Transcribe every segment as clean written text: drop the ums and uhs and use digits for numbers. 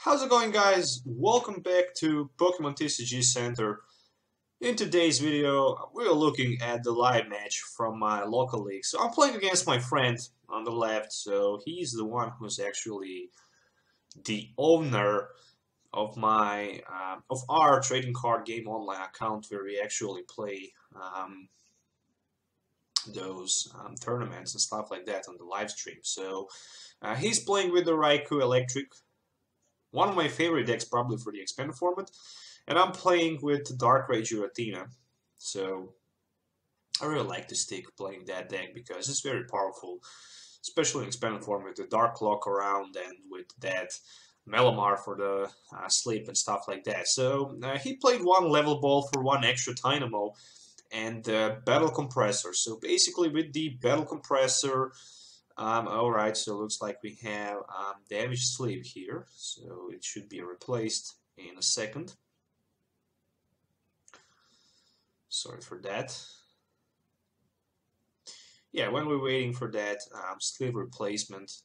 How's it going, guys? Welcome back to Pokemon TCG Center. In today's video, we're looking at the live match from my local league. So I'm playing against my friend on the left, so he's the one who's actually the owner of my of our trading card game online account where we actually play those tournaments and stuff like that on the live stream. So he's playing with the Raikou Eelektrik, one of my favorite decks probably for the expanded format, and I'm playing with Darkrai Giratina. So I really like to stick playing that deck because it's very powerful, especially in expanded format with the Dark Clock around and with that Melamar for the sleep and stuff like that. So he played one level ball for one extra Dynamo and Battle Compressor. So basically with the Battle Compressor, alright, so it looks like we have damaged sleeve here, so it should be replaced in a second. Sorry for that. Yeah, when we're waiting for that sleeve replacement.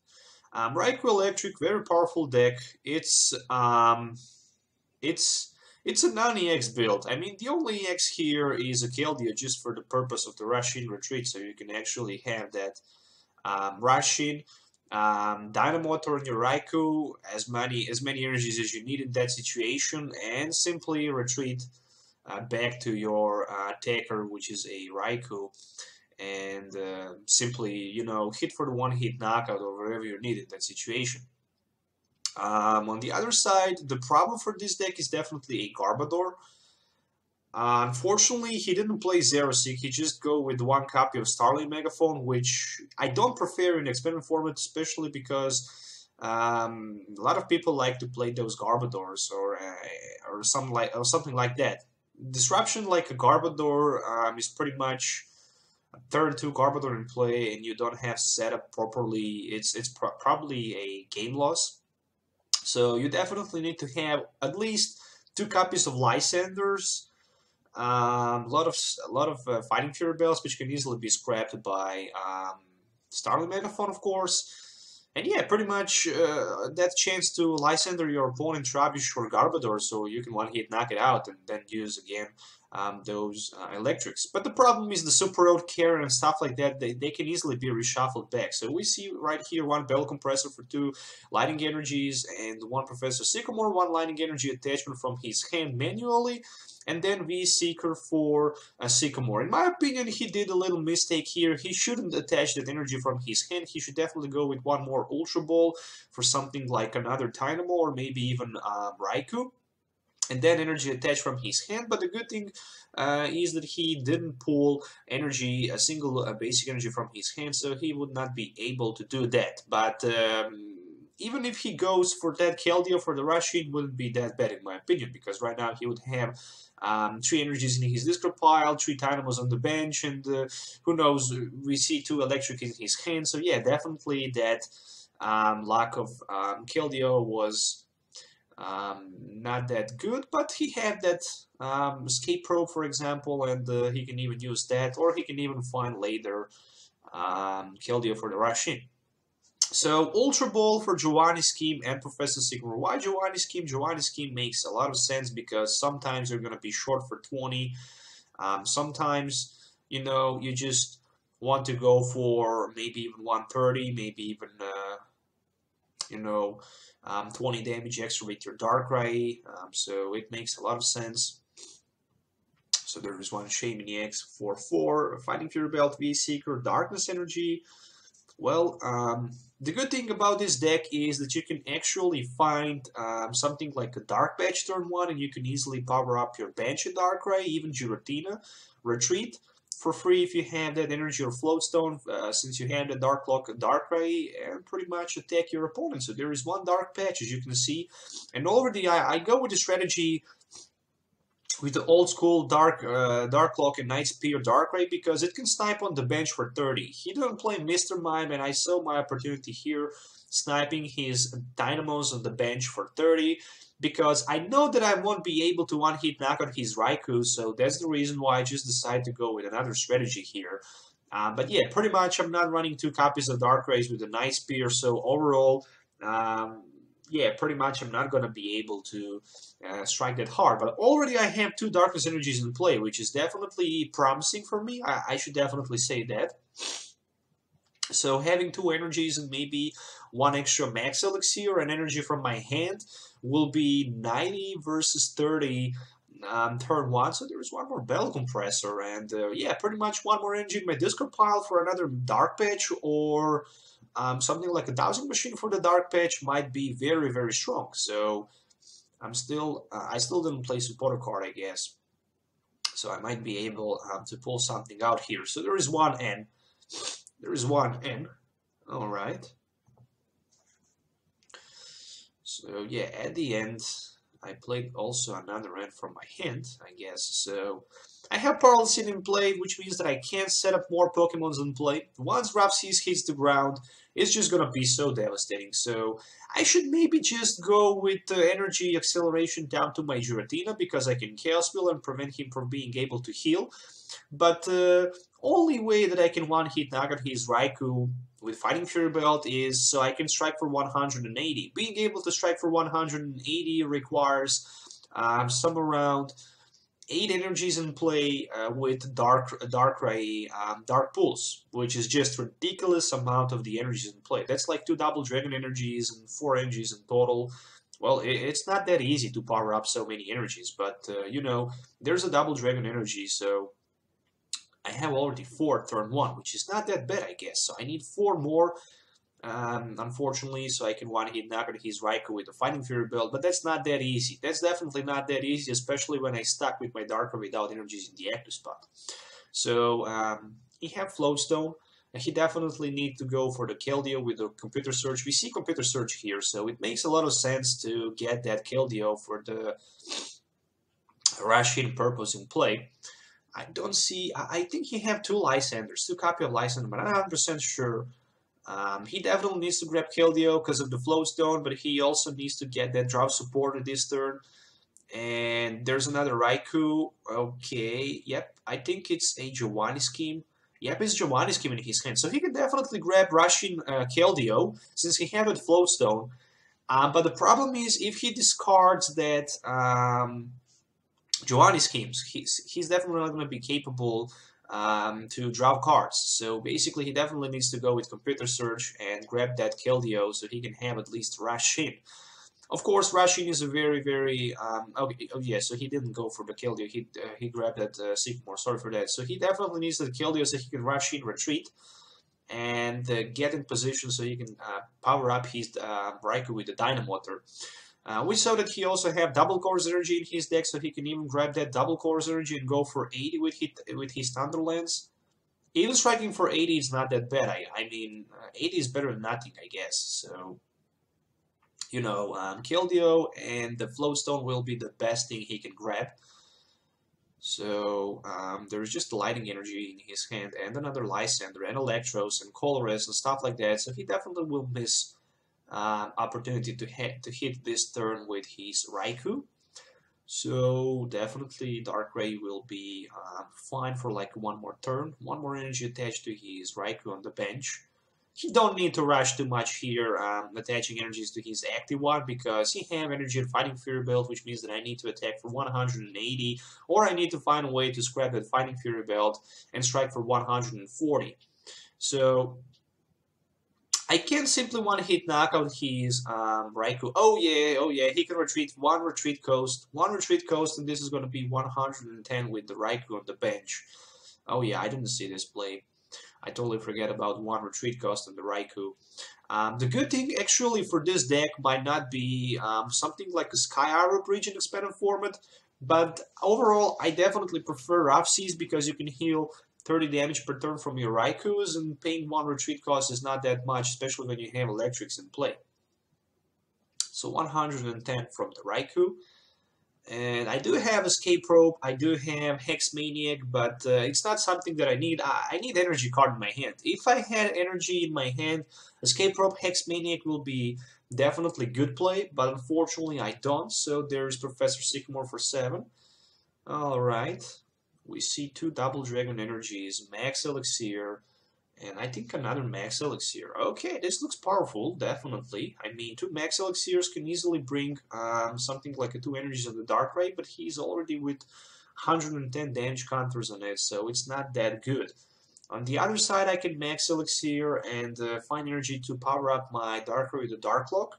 Raikou Eelektrik, very powerful deck. It's a non-EX build. I mean, the only EX here is a Keldeo just for the purpose of the rush-in retreat, so you can actually have that rush-in, Dynamotor on your Raikou, as many energies as you need in that situation, and simply retreat back to your taker, which is a Raikou, and simply, hit for the one-hit knockout or wherever you need in that situation. On the other side, the problem for this deck is definitely a Garbodor. Unfortunately, he didn't play Xerosic, he just go with one copy of Starling Megaphone, which I don't prefer in expanded format, especially because a lot of people like to play those Garbodors or something like that. Disruption like a Garbodor is pretty much a turn 2 Garbodor in play, and you don't have set up properly. It's probably a game loss. So you definitely need to have at least 2 copies of Lysanders. A lot of Fighting Fury Bells, which can easily be scrapped by Starling Megaphone, of course. And yeah, pretty much that chance to Lysander your opponent Rubbish or Garbodor, so you can one-hit knock it out and then use again those Electrics. But the problem is the Super Road Carrier and stuff like that, they can easily be reshuffled back. So we see right here one Battle Compressor for 2 Lightning Energies and one Professor Sycamore, 1 Lightning Energy attachment from his hand manually, and then V-Seeker for Sycamore. In my opinion, he did a little mistake here. He shouldn't attach that energy from his hand. He should definitely go with one more Ultra Ball for something like another Dynamo or maybe even Raikou, and then energy attached from his hand. But the good thing is that he didn't pull energy, a single basic energy from his hand, so he would not be able to do that. But even if he goes for that Keldeo for the rush, it wouldn't be that bad in my opinion, because right now he would have 3 energies in his discard pile, 3 Dynamos on the bench, and who knows, we see 2 Electric in his hand. So yeah, definitely that lack of Keldeo was not that good, but he had that Escape Probe, for example, and he can even use that, or he can even find later Keldeo for the rush-in. So, Ultra Ball for Giovanni Scheme and Professor Sycamore. Why Giovanni Scheme? Giovanni Scheme makes a lot of sense because sometimes you're going to be short for 20. Sometimes, you just want to go for maybe even 130, maybe even, 20 damage extra with your Darkrai. So, it makes a lot of sense. So, there is one Shaman EX for 4, Fighting Fury Belt, V-Seeker, Darkness Energy. Well, the good thing about this deck is that you can actually find something like a Dark Patch turn 1, and you can easily power up your bench in Darkrai, even Giratina, Retreat, for free if you have that energy or Floatstone, since you have the Dark Lock Darkrai, and pretty much attack your opponent. So there is one Dark Patch, as you can see, and already I go with the strategy with the old school Dark Lock and Night Spear Darkrai, because it can snipe on the bench for 30. He didn't play Mr. Mime, and I saw my opportunity here sniping his Dynamos on the bench for 30, because I know that I won't be able to one-hit knock out his Raikou, so that's the reason why I just decided to go with another strategy here. But yeah, pretty much I'm not running 2 copies of Darkrai's with the Night Spear, so overall, yeah, pretty much I'm not gonna be able to strike that hard. But already I have two Darkness energies in play, which is definitely promising for me. I should definitely say that. So having two energies and maybe one extra max elixir and energy from my hand will be 90 versus 30 turn one. So there's one more bell compressor and yeah, pretty much one more energy in my discard pile for another dark patch, or something like a dowsing machine for the dark patch might be very, very strong. So I still didn't play supporter card, I guess. So I might be able to pull something out here. So there is one N. There is one N. All right. So yeah, at the end, I played also another N from my hand, I guess. So I have Paralysis in play, which means that I can't set up more Pokemons in play. Once Rhapsody hits the ground, it's just gonna be so devastating. So I should maybe just go with energy acceleration down to my Giratina, because I can Chaos Wheel and prevent him from being able to heal. But only way that I can one-hit knock out his Raikou with Fighting Fury Belt is so I can strike for 180. Being able to strike for 180 requires some around 8 energies in play with Darkrai Dark Pulse, which is just ridiculous amount of the energies in play. That's like 2 double Dragon energies and 4 energies in total. Well, it's not that easy to power up so many energies, but you know, there's a double Dragon energy, so I have already 4 turn 1, which is not that bad, I guess. So I need 4 more, unfortunately, so I can one-hit knock out his Raikou with the Fighting Fury build, but that's not that easy. That's definitely not that easy, especially when I stuck with my Darkrai without energies in the active spot. So he have Floatstone, and he definitely need to go for the Keldeo with the Computer Search. We see Computer Search here, so it makes a lot of sense to get that Keldeo for the rush-in purpose in play. I don't see. I think he have 2 Lysanders, 2 copy of Lysander, but I'm not 100% sure. He definitely needs to grab Keldeo because of the Floatstone, but he also needs to get that drop support this turn. And there's another Raikou. Okay, yep. I think it's a Giovanni scheme. Yep, it's Giovanni scheme in his hand. So he can definitely grab Russian Keldeo since he have it Floatstone. But the problem is if he discards that Giovanni schemes, he's definitely not going to be capable to draw cards. So basically, he definitely needs to go with Computer Search and grab that Keldeo so he can have at least Rush In. Of course, Rush In is a very, very okay. Oh yeah, so he didn't go for the Keldeo. He grabbed that Sycamore. Sorry for that. So he definitely needs the Keldeo so he can Rush In, retreat, and get in position so he can power up his Raikou with the Dynamotor. We saw that he also have double Core's energy in his deck, so he can even grab that double Core's energy and go for 80 with his Thunderlands. Even striking for 80 is not that bad. I mean, 80 is better than nothing, I guess. So, you know, Keldeo and the Floatstone will be the best thing he can grab. So, there's just Lightning energy in his hand, and another Lysander, and Electros, and Colress, and stuff like that. So he definitely will miss opportunity to hit this turn with his Raikou. So definitely Darkrai will be fine for like one more turn, one more energy attached to his Raikou on the bench. He don't need to rush too much here, attaching energies to his active one, because he have energy and Fighting Fury belt, which means that I need to attack for 180, or I need to find a way to scrap that Fighting Fury belt and strike for 140. So I can't simply one-hit knock out his Raikou. Oh yeah, he can retreat one retreat coast, and this is going to be 110 with the Raikou on the bench. Oh yeah, I didn't see this play. I totally forget about one retreat cost on the Raikou. The good thing actually for this deck might not be something like a Sky Arrow Bridge in expanded format, but overall I definitely prefer Rough Seas because you can heal 30 damage per turn from your Raikous, and paying 1 retreat cost is not that much, especially when you have Electrics in play. So 110 from the Raikou. And I do have Escape Rope, I do have Hex Maniac, but it's not something that I need. I need energy card in my hand. If I had energy in my hand, Escape Rope, Hex Maniac will be definitely good play, but unfortunately I don't. So there's Professor Sycamore for 7. Alright. We see 2 double Dragon energies, Max Elixir, And I think another Max Elixir. Okay, this looks powerful, definitely. I mean, 2 Max Elixirs can easily bring something like a 2 energies on the Darkrai, but he's already with 110 damage counters on it, so it's not that good. On the other side, I can Max Elixir and find energy to power up my Darkrai with the Dark Lock,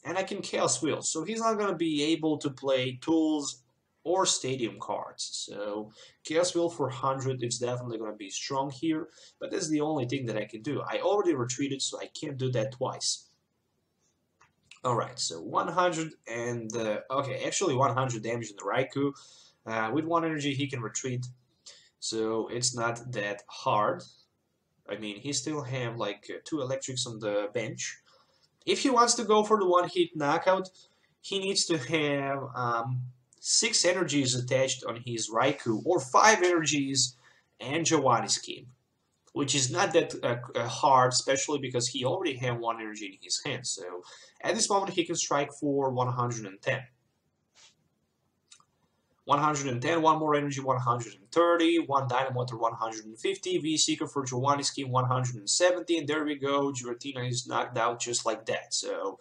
and I can Chaos Wheel, so he's not going to be able to play tools or stadium cards. So Chaos Wheel for 100, it's definitely going to be strong here, but that's the only thing that I can do. I already retreated, so I can't do that twice. Alright, so 100 and, okay, actually 100 damage in the Raikou. With 1 energy he can retreat, so it's not that hard. I mean, he still have like 2 electrics on the bench. If he wants to go for the 1-hit knockout, he needs to have 6 energies attached on his Raikou, or 5 energies and Giovanni Scheme, which is not that hard, especially because he already had 1 energy in his hand. So at this moment he can strike for 110. 110, 1 more energy, 130, 1 Dynamotor, 150, V-Seeker for Giovanni Scheme, 170, and there we go, Giratina is knocked out just like that. So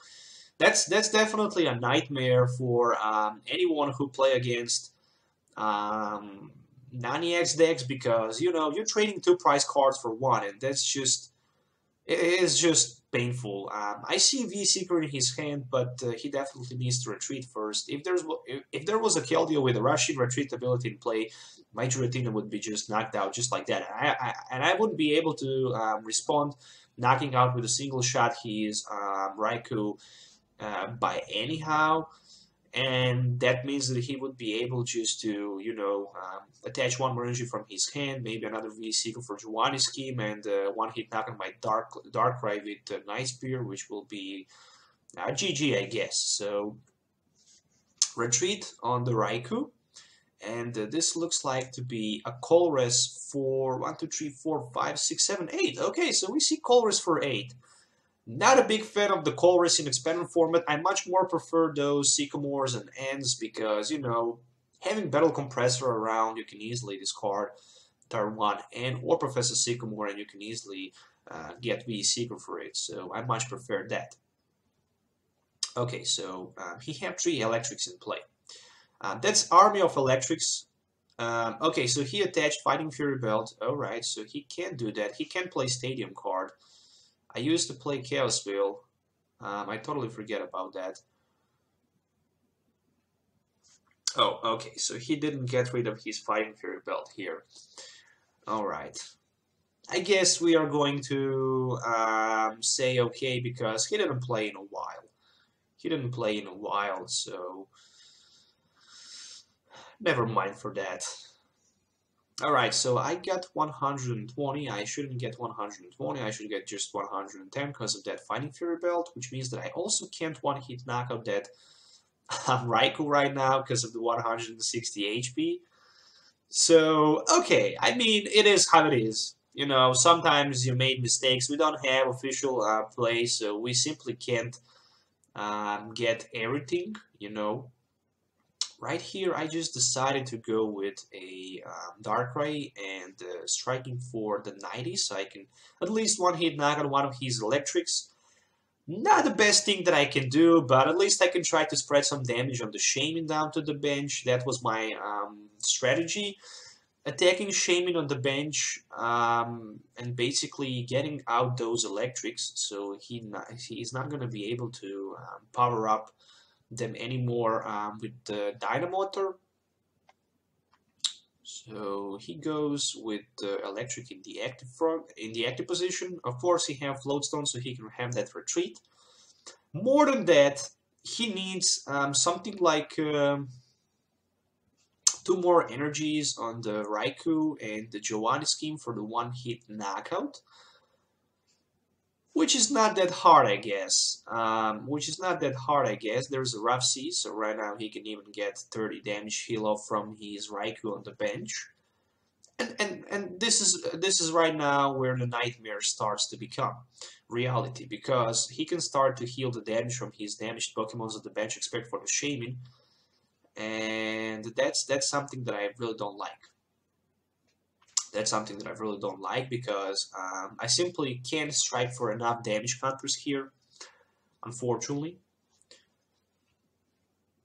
that's definitely a nightmare for anyone who play against Naniax decks, because, you know, you're trading 2 prize cards for 1, and that's just, it is just painful. I see V-Seeker in his hand, but he definitely needs to retreat first. If there was a Keldeo with a Russian retreat ability in play, my Giratina would be just knocked out just like that. And I wouldn't be able to respond, knocking out with a single shot his Raikou by anyhow. And that means that he would be able just to, you know, attach 1 more energy from his hand, maybe another V-Seeker for Giovanni Scheme, and 1-hit knock on my Darkrai with Nice Beer, which will be GG, I guess. So, retreat on the Raikou, and this looks like to be a Colress for 1, 2, 3, 4, 5, 6, 7, 8. Okay, so we see Colress for 8. Not a big fan of the Colress in expanded format. I much more prefer those Sycamores and Ends because, you know, having Battle Compressor around, you can easily discard turn 1 and or Professor Sycamore, and you can easily get V-Seeker for it. So I much prefer that. Okay, so he had 3 Electrics in play. That's Army of Electrics. Okay, so he attached Fighting Fury Belt. Alright, so he can't do that. He can play Stadium card. I used to play Chaos Wheel. I totally forget about that. Oh, okay, so he didn't get rid of his Fighting Fury Belt here. Alright. I guess we are going to say okay, because he didn't play in a while. He didn't play in a while, so never mind for that. Alright, so I got 120. I shouldn't get 120. I should get just 110 because of that Fighting Fury Belt, which means that I also can't 1-hit knock out that Raikou right now because of the 160 HP. So, okay, I mean, it is how it is. You know, sometimes you made mistakes. We don't have official play, so we simply can't get everything, you know. Right here, I just decided to go with a Darkrai and striking for the 90, so I can at least 1-hit knock on one of his Electrics. Not the best thing that I can do, but at least I can try to spread some damage on the Shaman down to the bench. That was my strategy. Attacking Shaman on the bench and basically getting out those Electrics, so he's not going to be able to power up them anymore with the Dynamotor. So he goes with the Electric in the active position. Of course, he have Floatstone, so he can have that retreat. More than that, he needs something like 2 more energies on the Raikou and the Giovanni Scheme for the 1-hit knockout. Which is not that hard, I guess. There's a Rough Sea, so right now he can even get 30 damage heal off from his Raikou on the bench. And this is right now where the nightmare starts to become reality, because he can start to heal the damage from his damaged Pokemons on the bench, except for the Shaman. And that's something that I really don't like. That's something that I really don't like because I simply can't strike for enough damage counters here, unfortunately.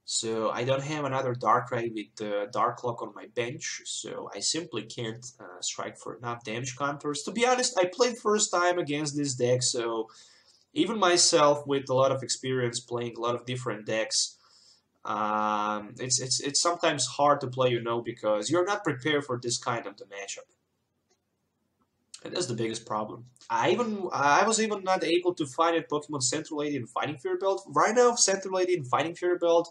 So I don't have another Darkrai with Dark Lock on my bench, so I simply can't strike for enough damage counters. To be honest, I played first time against this deck, so even myself with a lot of experience playing a lot of different decks, it's sometimes hard to play, because you're not prepared for this kind of the matchup. And that's the biggest problem. I was even not able to find a Pokemon Center Lady in Fighting Fury Belt. Right now, Center Lady in Fighting Fury Belt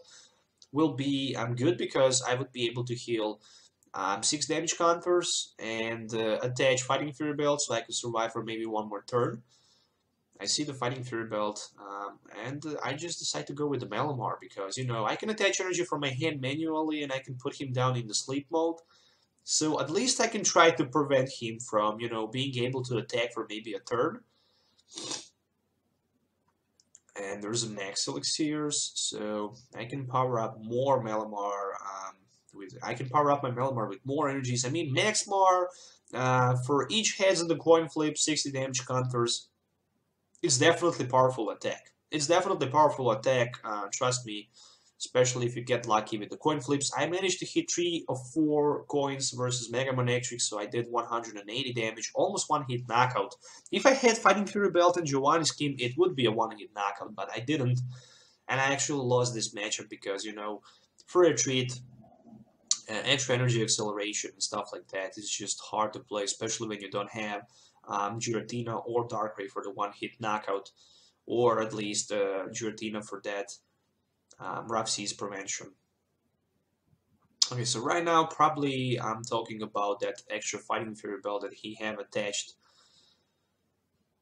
will be good because I would be able to heal 6 damage counters and attach Fighting Fury Belt so I could survive for maybe one more turn. I see the Fighting Fury Belt, and I just decide to go with the Malamar because, I can attach energy from my hand manually and I can put him down in the sleep mode. So at least I can try to prevent him from, being able to attack for maybe a turn. And there's a max elixirs, so I can power up more Malamar. I can power up my Malamar with more energies. I mean, Maxmar, for each heads in the coin flip, 60 damage counters. It's definitely powerful attack. It's definitely powerful attack, trust me, especially if you get lucky with the coin flips. I managed to hit 3 of 4 coins versus Mega Eelektrik, so I did 180 damage, almost one-hit knockout. If I had Fighting Fury Belt and Giovanni's Scheme, it would be a one-hit knockout, but I didn't. And I actually lost this matchup because, for a treat, extra energy acceleration and stuff like that is just hard to play, especially when you don't have Giratina or Darkrai for the one-hit knockout, or at least Giratina for that rough seas prevention. Okay, so right now probably I'm talking about that extra Fighting Fury Belt that he have attached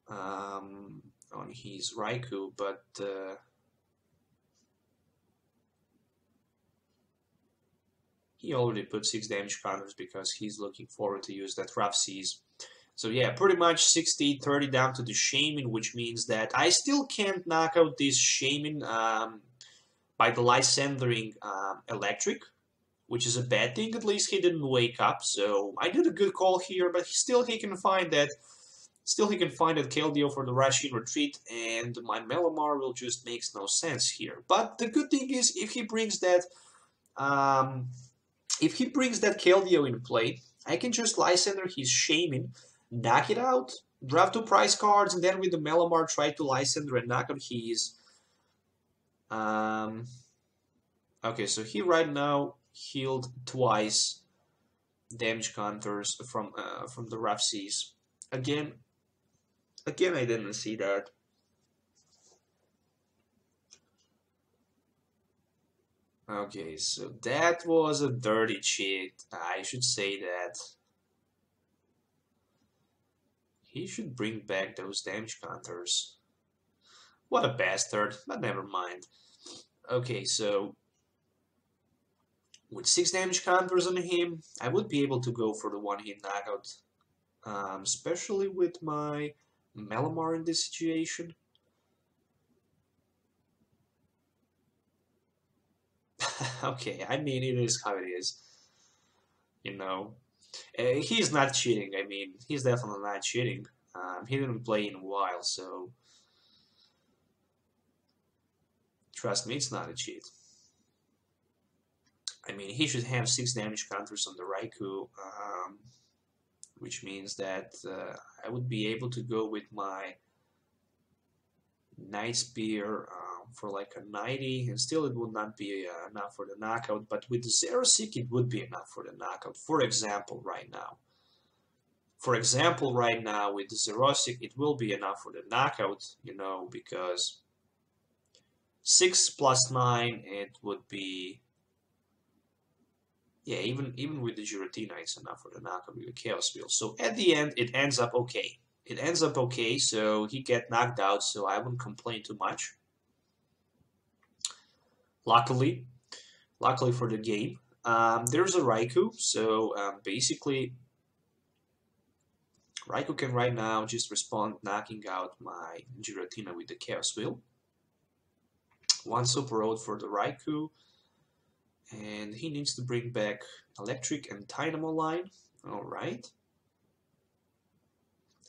on his Raikou, but he already put 6 damage counters because he's looking forward to use that rough seas. So yeah, pretty much 60-30 down to the Shaman, which means that I still can't knock out this Shaman by the Lysandering Eelektrik, which is a bad thing. At least he didn't wake up, so I did a good call here, but still he can find that Keldeo for the Russian retreat, and my Malamar will just makes no sense here. But the good thing is, if he brings that Keldeo in play, I can just Lysander his Shaman, knock it out, draft 2 prize cards, and then with the Malamar try to Lysander and knock out his. Okay, so he right now healed twice damage counters from the rough seas. Again, I didn't see that. Okay, so that was a dirty cheat. I should say that. He should bring back those damage counters. What a bastard, but never mind. Okay, so with 6 damage counters on him, I would be able to go for the one-hit knockout. Especially with my Malamar in this situation. Okay, I mean, it is how it is. He's not cheating. I mean, he's definitely not cheating. He didn't play in a while, so trust me, it's not a cheat. I mean, he should have 6 damage counters on the Raikou, which means that I would be able to go with my Night Spear for like a 90, and still it would not be enough for the knockout, but with the Xerosic it would be enough for the knockout. For example, right now with the Xerosic it will be enough for the knockout, because 6 plus 9 it would be, yeah, even with the Giratina it's enough for the knockout with the Chaos Wheel. So at the end it ends up okay. So he get knocked out, so I wouldn't complain too much. Luckily for the game, there's a Raikou, so basically Raikou can right now just respond knocking out my Giratina with the Chaos Wheel. 1 Super Road for the Raikou, and he needs to bring back Eelektrik and Dynamo line. Alright.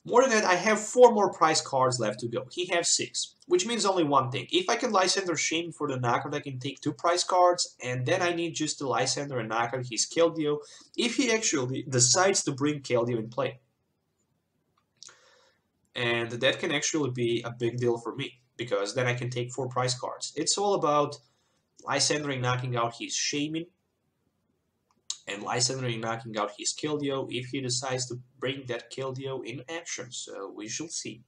More than that, I have 4 more prize cards left to go. He has 6, which means only one thing. If I can Lysander Shame for the knockout, I can take 2 prize cards, and then I need just the Lysander and knock out his Keldeo, if he actually decides to bring Keldeo in play. And that can actually be a big deal for me, because then I can take 4 prize cards. It's all about Lysandering knocking out his Shaming, and Lysandering knocking out his Keldeo if he decides to bring that Keldeo in action, so we shall see.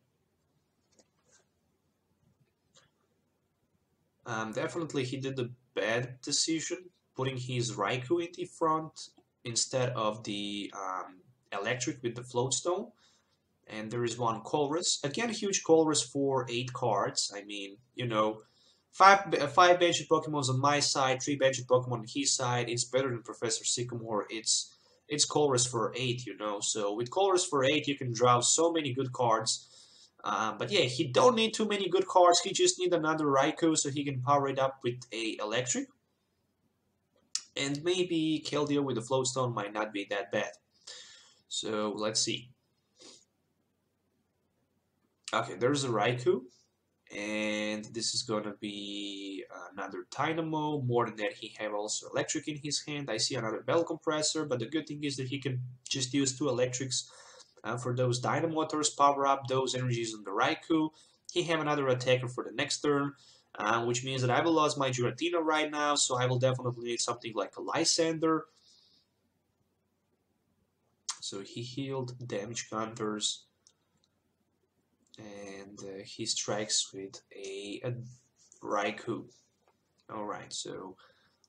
Definitely he did a bad decision, putting his Raikou in the front instead of the Eelektrik with the Floatstone. And there is one Colress. Again, huge Colress for 8 cards. I mean, you know, 5 benched Pokemons on my side, 3 benched Pokemon on his side. It's better than Professor Sycamore. It's Colress for 8, you know. So with Colress for 8, you can draw so many good cards. But yeah, he don't need too many good cards. He just need another Raikou so he can power it up with a Eelektrik. And maybe Keldeo with the Floatstone might not be that bad. So let's see. Okay, there's a Raikou, and this is gonna be another Dynamo. More than that, he have also Eelektrik in his hand. I see another Bell Compressor, but the good thing is that he can just use 2 Electrics for those Dynamotors, power up those energies on the Raikou. He have another attacker for the next turn, which means that I will lose my Giratina right now, so I will definitely need something like a Lysander. So he healed damage counters. And he strikes with a Raikou. Alright, so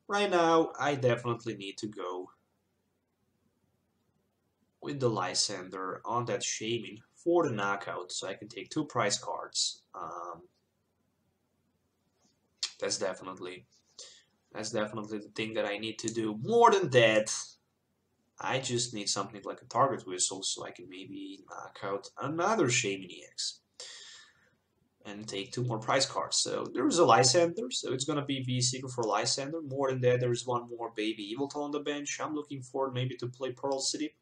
right now I definitely need to go with the Lysander on that Shaming for the knockout, so I can take 2 prize cards. That's definitely the thing that I need to do. More than that, I just need something like a Target Whistle so I can maybe knock out another Shaman EX and take 2 more prize cards. So there's a Lysander, so it's gonna be V-Seeker for Lysander. More than that, there's one more Baby Yveltal on the bench. I'm looking forward maybe to play Pearl City.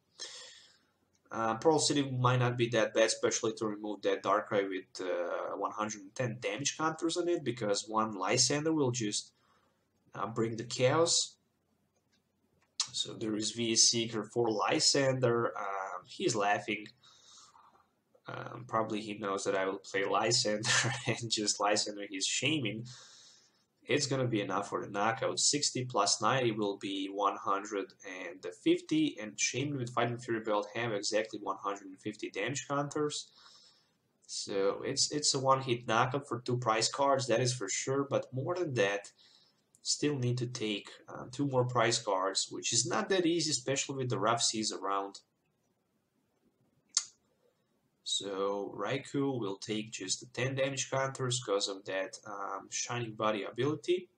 Pearl City might not be that bad, especially to remove that Darkrai with 110 damage counters on it, because one Lysander will just bring the chaos. So there is V-Seeker for Lysander. He's laughing. Probably he knows that I will play Lysander and just Lysander his Shaming. It's gonna be enough for the knockout. 60 plus 90 will be 150, and Shaming with Fighting Fury Belt have exactly 150 damage counters. So it's a one-hit knockout for 2 prize cards, that is for sure. But more than that, still need to take 2 more prize cards, which is not that easy, especially with the rough seas around. So Raikou will take just the 10 damage counters because of that Shining Body ability.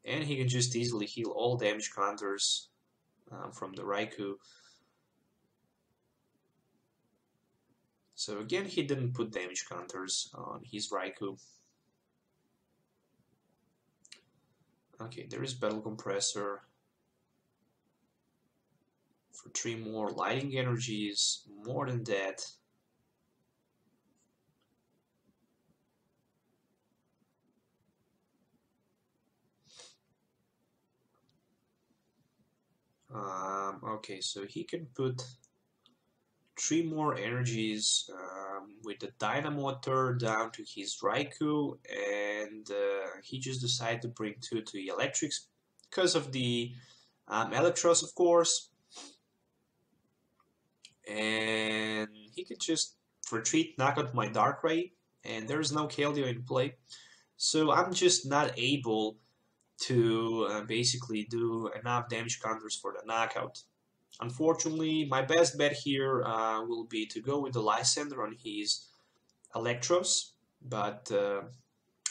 And he can just easily heal all damage counters from the Raikou. So again, he didn't put damage counters on his Raikou. Okay, there is Battle Compressor for 3 more lighting energies. More than that, okay, so he can put 3 more energies with the Dynamotor down to his Raikou, and he just decided to bring 2 to the Electrics because of the Eelektross, of course. And he could just retreat, knock out my Darkrai, and there's no Keldeo in play. So I'm just not able to basically do enough damage counters for the knockout. Unfortunately, my best bet here will be to go with the Lysander on his Eelektross, but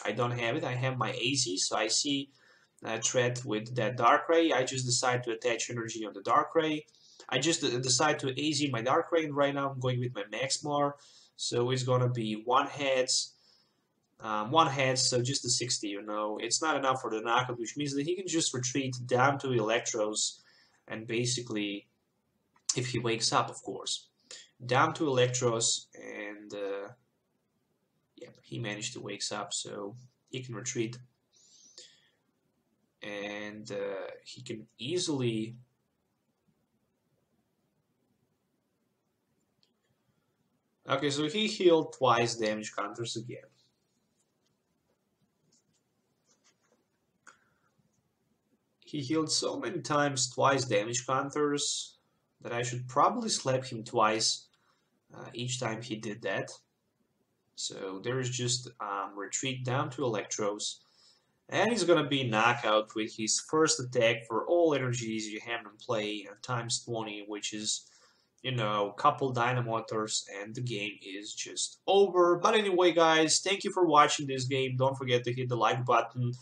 I don't have it. I have my AZ, so I see a threat with that Darkrai. I just decide to attach energy on the Darkrai. I just decide to AZ my Darkrai, and right now I'm going with my Maxmar, so it's gonna be 1 heads, so just a 60, you know. It's not enough for the knockout, which means that he can just retreat down to Eelektross, and basically, if he wakes up, of course. down to Electros, and yeah, he managed to wake up, so he can retreat. And he can easily... Okay, so he healed twice damage counters again. He healed so many times twice damage counters that I should probably slap him twice each time he did that. So there's just retreat down to Electros. And he's gonna be knockout with his first attack for all energies you have in play times 20, which is, you know, couple Dynamotors, and the game is just over. But anyway, guys, thank you for watching this game. Don't forget to hit the like button.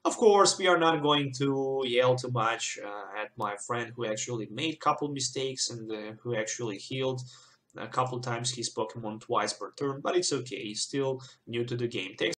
Of course, we are not going to yell too much at my friend who actually made couple mistakes and who actually healed a couple times his Pokemon twice per turn, but it's okay. He's still new to the game. Thanks.